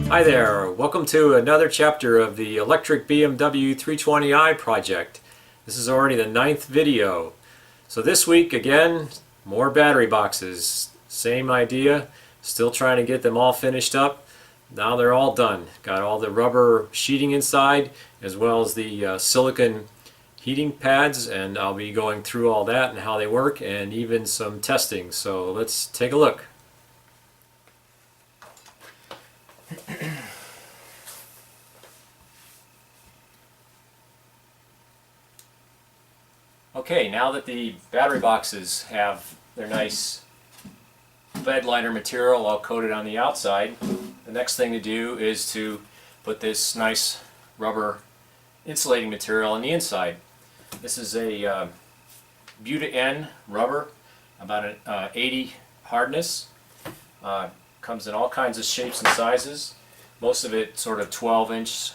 Hi there, welcome to another chapter of the electric BMW 320i project. This is already the 9th video. So this week again, more battery boxes. Same idea, still trying to get them all finished up. Now they're all done. Got all the rubber sheeting inside as well as the silicon heating pads, and I'll be going through all that and how they work and even some testing. So let's take a look. Okay, now that the battery boxes have their nice bed liner material all coated on the outside, the next thing to do is to put this nice rubber insulating material on the inside. This is a Buta-N rubber, about an 80 hardness. Comes in all kinds of shapes and sizes. Most of it sort of 12-inch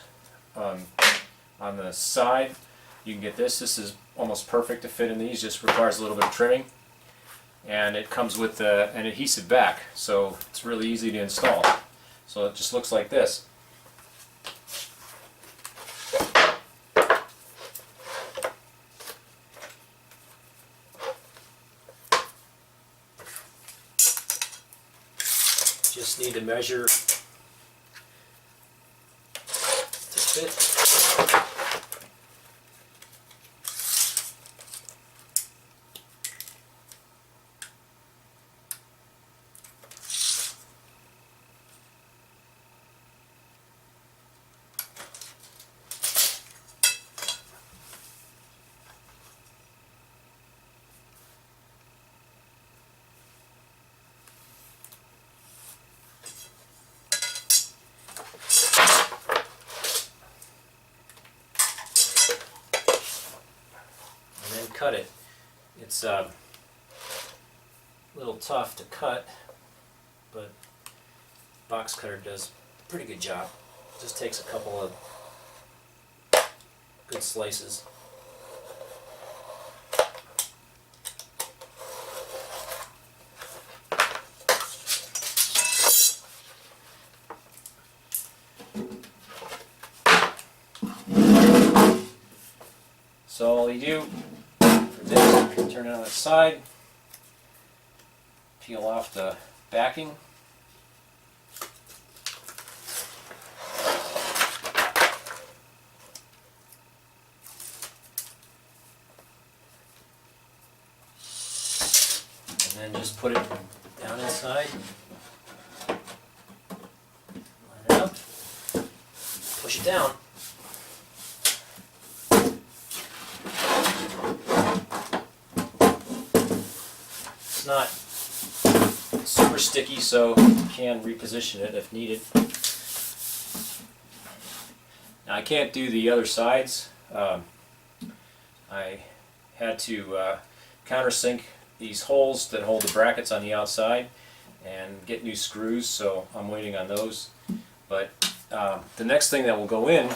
on the side. You can get this. This is almost perfect to fit in these, just requires a little bit of trimming. And it comes with an adhesive back, so it's really easy to install. So it just looks like this. Just need to measure to fit. Cut it. It's a little tough to cut, but box cutter does a pretty good job. Just takes a couple of good slices. So all you do, this, turn it on its side, peel off the backing, and then just put it down inside, line it up, push it down. It's not super sticky, so you can reposition it if needed. Now I can't do the other sides. I had to countersink these holes that hold the brackets on the outside and get new screws, so I'm waiting on those. But the next thing that will go in,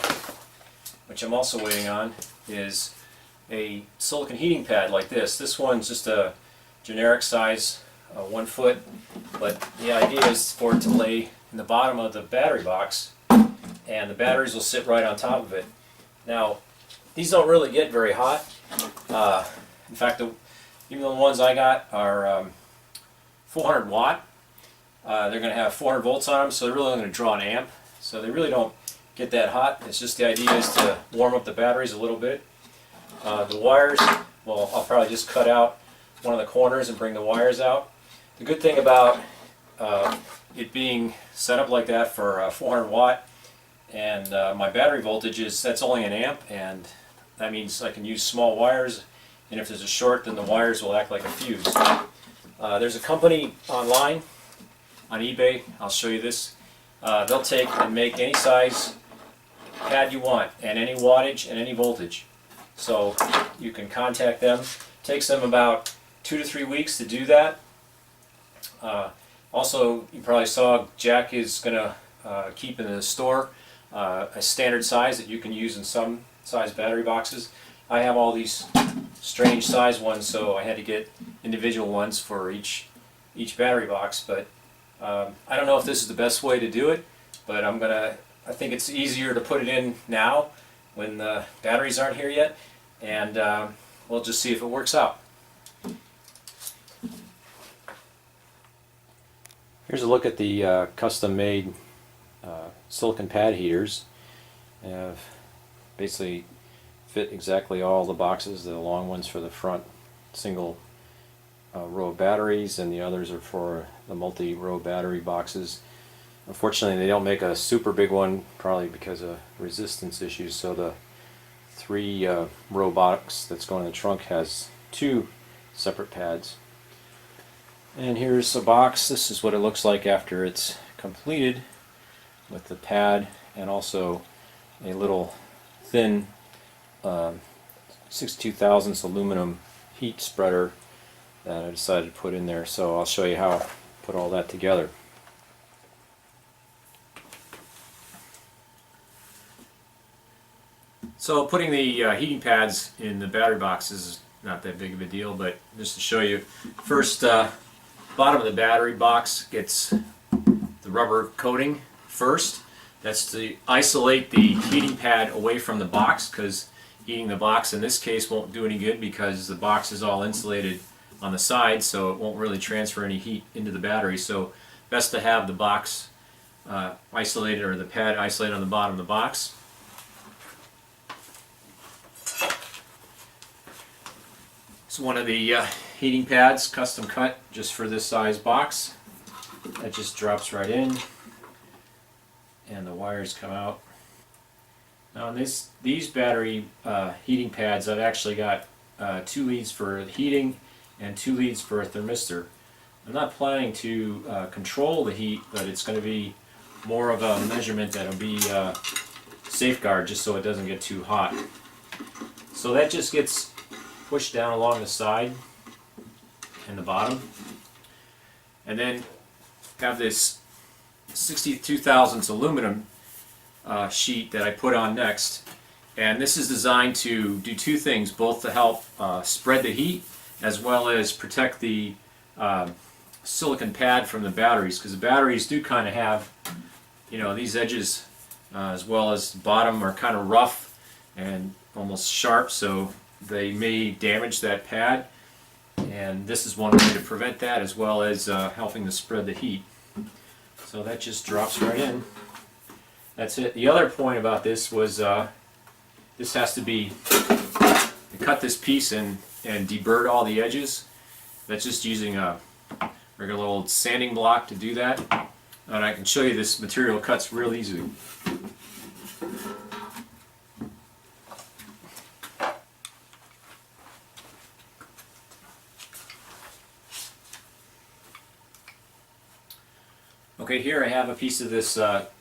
which I'm also waiting on, is a silicon heating pad like this. This one's just a generic size, 1 foot, but the idea is for it to lay in the bottom of the battery box and the batteries will sit right on top of it. Now these don't really get very hot. In fact, even the ones I got are 400 watt. They're going to have 400 volts on them, so they're really only going to draw an amp, so they really don't get that hot. It's just the idea is to warm up the batteries a little bit. The wires, well, I'll probably just cut out one of the corners and bring the wires out. The good thing about it being set up like that for 400 watt and my battery voltage is that's only an amp, and that means I can use small wires, and if there's a short then the wires will act like a fuse. There's a company online on eBay, I'll show you this. They'll take and make any size pad you want and any wattage and any voltage. So you can contact them. It takes them about 2 to 3 weeks to do that. Also, you probably saw Jack is going to keep in the store a standard size that you can use in some size battery boxes. I have all these strange size ones, so I had to get individual ones for each battery box, but I don't know if this is the best way to do it, but I think it's easier to put it in now when the batteries aren't here yet, and we'll just see if it works out. Here's a look at the custom-made silicon pad heaters. Basically fit exactly all the boxes. The long ones for the front single row of batteries, and the others are for the multi-row battery boxes. Unfortunately, they don't make a super big one, probably because of resistance issues, so the 3-row box that's going in the trunk has 2 separate pads. And here's a box. This is what it looks like after it's completed, with the pad and also a little thin 62 thousandths aluminum heat spreader that I decided to put in there. So I'll show you how I put all that together. So putting the heating pads in the battery boxes is not that big of a deal, but just to show you, first bottom of the battery box gets the rubber coating first. That's to isolate the heating pad away from the box, because heating the box in this case won't do any good because the box is all insulated on the side, so it won't really transfer any heat into the battery. So best to have the box isolated, or the pad isolated on the bottom of the box. It's one of the heating pads, custom cut just for this size box. That just drops right in, and the wires come out. Now in these battery heating pads, I've actually got 2 leads for heating and 2 leads for a thermistor. I'm not planning to control the heat, but it's going to be more of a measurement that'll be safeguard, just so it doesn't get too hot. So that just gets pushed down along the side and the bottom, and then have this 62 thousandths aluminum sheet that I put on next, and this is designed to do 2 things, both to help spread the heat as well as protect the silicon pad from the batteries, because the batteries do kind of have, you know, these edges as well as the bottom are kind of rough and almost sharp, so they may damage that pad, and this is one way to prevent that, as well as helping to spread the heat. So that just drops right in. That's it. The other point about this was this has to be, to cut this piece and deburr all the edges. That's just using a regular old sanding block to do that. And I can show you this material cuts real easily. Okay, here I have a piece of this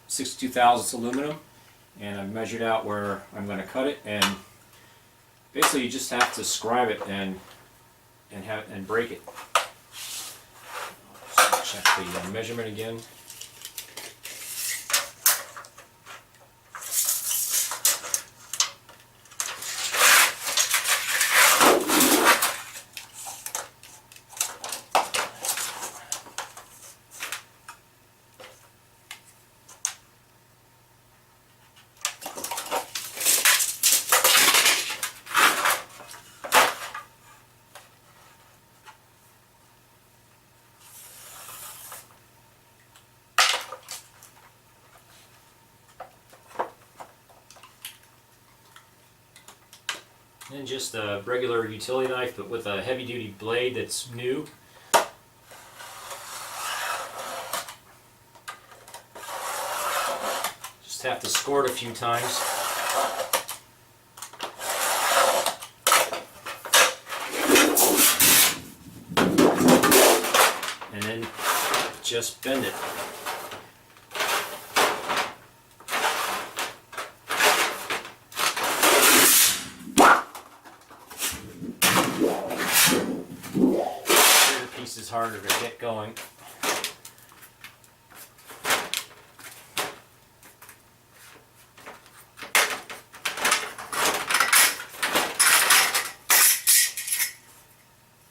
62 thousandths aluminum, and I've measured out where I'm going to cut it, and basically you just have to scribe it and break it. Check the measurement again. And just a regular utility knife, but with a heavy-duty blade that's new. Just have to score it a few times. And then just bend it. Is harder to get going.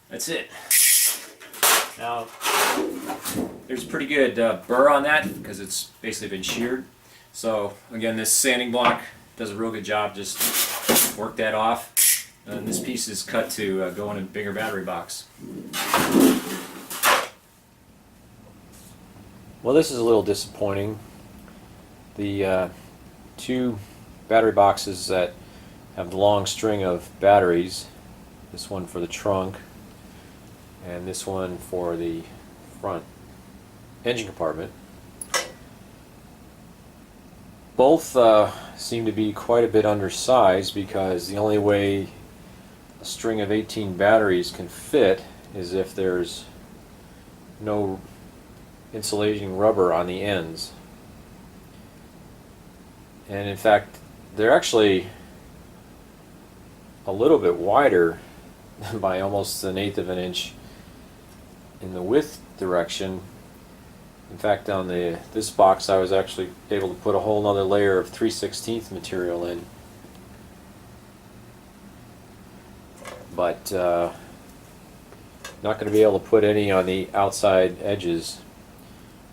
That's it. Now, there's pretty good burr on that because it's basically been sheared. So again, this sanding block does a real good job. Just work that off. And this piece is cut to go in a bigger battery box. Well, this is a little disappointing. The two battery boxes that have the long string of batteries, this one for the trunk and this one for the front engine compartment, both seem to be quite a bit undersized, because the only way a string of 18 batteries can fit is if there's no insulating rubber on the ends. And in fact, they're actually a little bit wider by almost 1/8 of an inch in the width direction. In fact, on this box I was actually able to put a whole nother layer of 3/16 material in. But not going to be able to put any on the outside edges.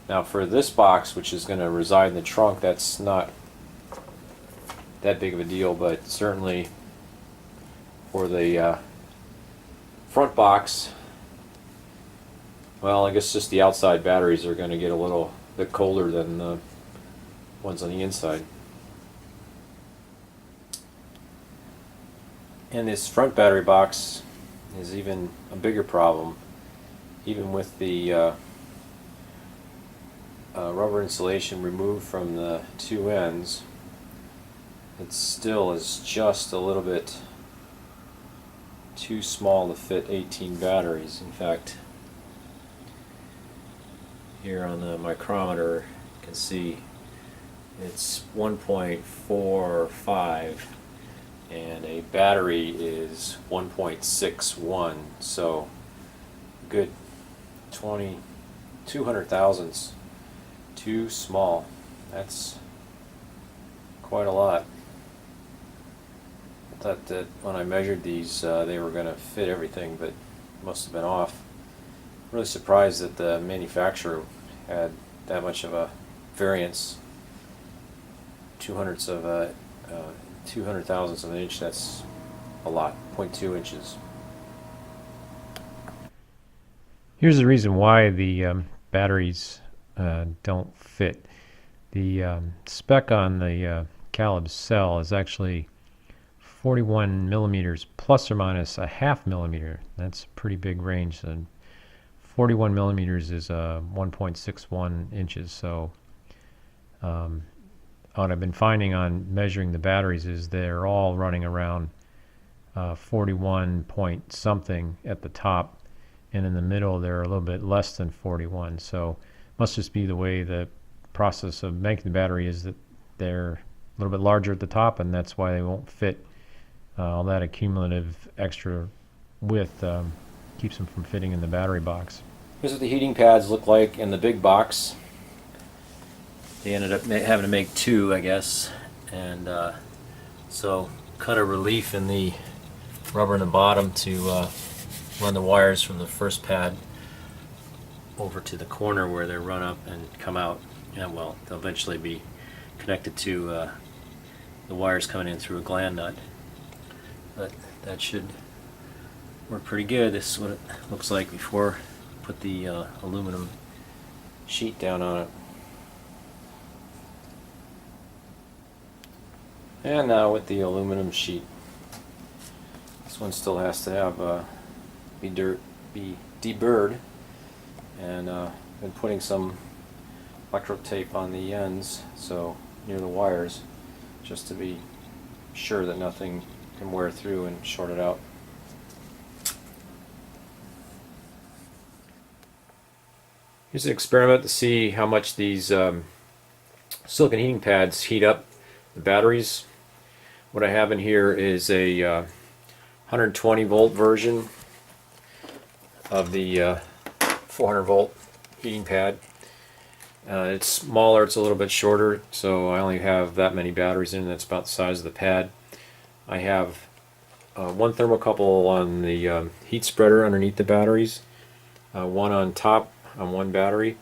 Now for this box, which is going to reside in the trunk, that's not that big of a deal, but certainly for the front box, well, I guess just the outside batteries are going to get a little bit colder than the ones on the inside. And this front battery box is even a bigger problem. Even with the rubber insulation removed from the two ends, it still is just a little bit too small to fit 18 batteries. In fact, here on the micrometer you can see it's 1.45 and a battery is 1.61, so good 200 thousandths too small. That's quite a lot. I thought that when I measured these they were going to fit everything, but must have been off. I'm really surprised that the manufacturer had that much of a variance. 200 thousandths of an inch, that's a lot. 0.2 inches. Here's the reason why the batteries don't fit. The spec on the Caleb cell is actually 41 millimeters plus or minus a half millimeter. That's a pretty big range. And 41 millimeters is 1.61 inches. So what I've been finding on measuring the batteries is they're all running around 41 point something at the top, and in the middle they're a little bit less than 41. So must just be the way the process of making the battery is, that they're a little bit larger at the top, and that's why they won't fit. All that accumulative extra width keeps them from fitting in the battery box. Here's what the heating pads look like in the big box. They ended up having to make two, I guess, and so cut a relief in the rubber in the bottom to run the wires from the first pad over to the corner where they run up and come out. And well, they'll eventually be connected to the wires coming in through a gland nut. But that should work pretty good. This is what it looks like before I put the aluminum sheet down on it. And now with the aluminum sheet, this one still has to have be deburred, and been putting some electric tape on the ends, so near the wires, just to be sure that nothing can wear through and short it out. Here's an experiment to see how much these silicon heating pads heat up the batteries. What I have in here is a 120 volt version of the 400 volt heating pad. It's smaller, it's a little bit shorter, so I only have that many batteries in. That's about the size of the pad. I have one thermocouple on the heat spreader underneath the batteries, one on top on one battery,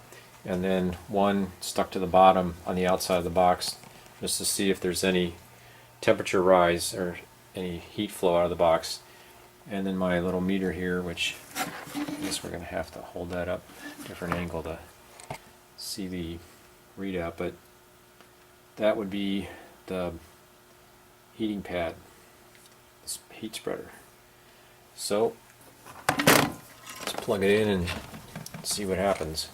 and then one stuck to the bottom on the outside of the box, just to see if there's any temperature rise or any heat flow out of the box. And then my little meter here, which I guess we're going to have to hold that up a different angle to see the readout, but that would be the heating pad, this heat spreader. So let's plug it in and see what happens.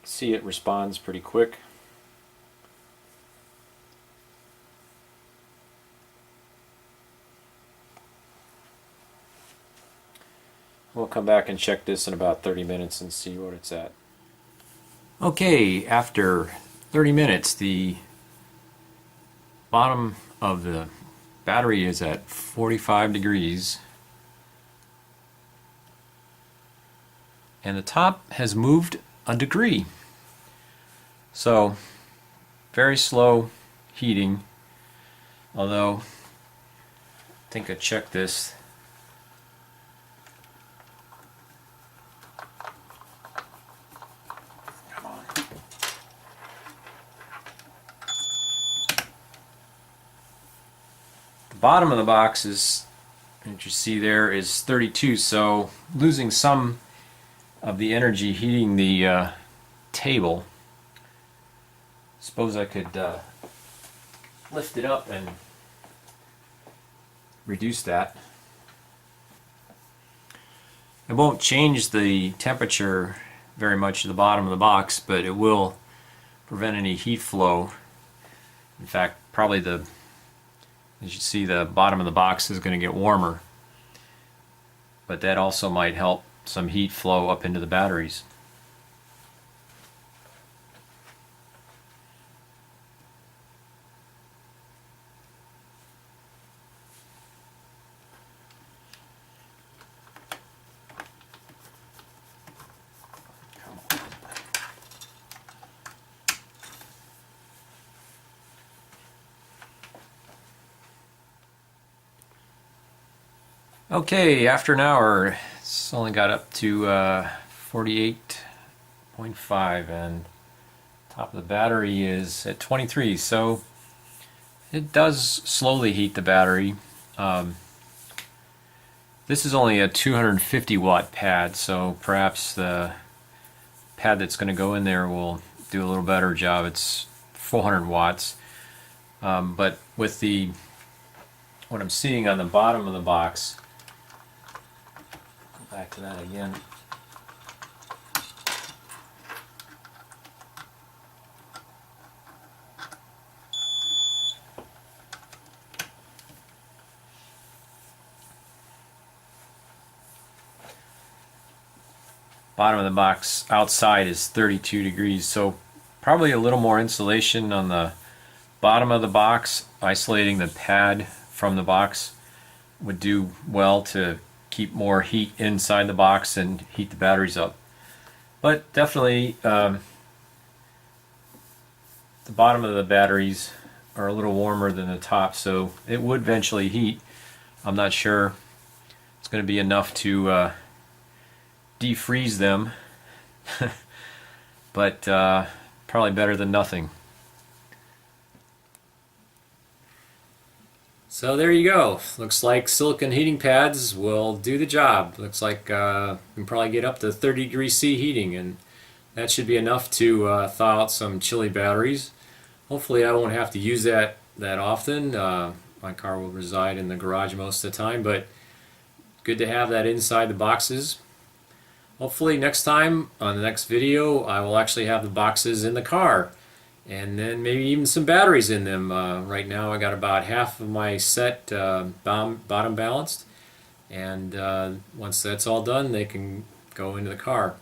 See, it responds pretty quick. We'll come back and check this in about 30 minutes and see what it's at. Okay, after 30 minutes, the bottom of the battery is at 45 degrees. And the top has moved a degree. So, very slow heating. Although, I think I checked this. Bottom of the box is, what you see there, is 32, so losing some of the energy heating the table. Suppose I could lift it up and reduce that. It won't change the temperature very much at the bottom of the box, but it will prevent any heat flow. In fact, probably as you see, the bottom of the box is going to get warmer, but that also might help some heat flow up into the batteries. Okay, after an hour, it's only got up to 48.5, and top of the battery is at 23, so it does slowly heat the battery. This is only a 250 watt pad, so perhaps the pad that's going to go in there will do a little better job. It's 400 watts, but with what I'm seeing on the bottom of the box, back to that again. Bottom of the box outside is 32 degrees, so probably a little more insulation on the bottom of the box, isolating the pad from the box, would do well to keep more heat inside the box and heat the batteries up. But definitely the bottom of the batteries are a little warmer than the top, so it would eventually heat. I'm not sure it's going to be enough to defreeze them, but probably better than nothing. So there you go. Looks like silicone heating pads will do the job. Looks like you can probably get up to 30 degrees C heating, and that should be enough to thaw out some chilly batteries. Hopefully I won't have to use that often. My car will reside in the garage most of the time, but good to have that inside the boxes. Hopefully next time, on the next video, I will actually have the boxes in the car, and then maybe even some batteries in them. Right now I got about half of my set bottom balanced, and once that's all done, they can go into the car.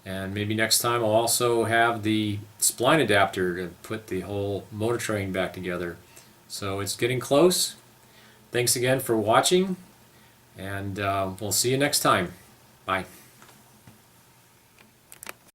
And maybe next time I'll also have the spline adapter to put the whole motor train back together. So it's getting close. Thanks again for watching, and we'll see you next time. Bye.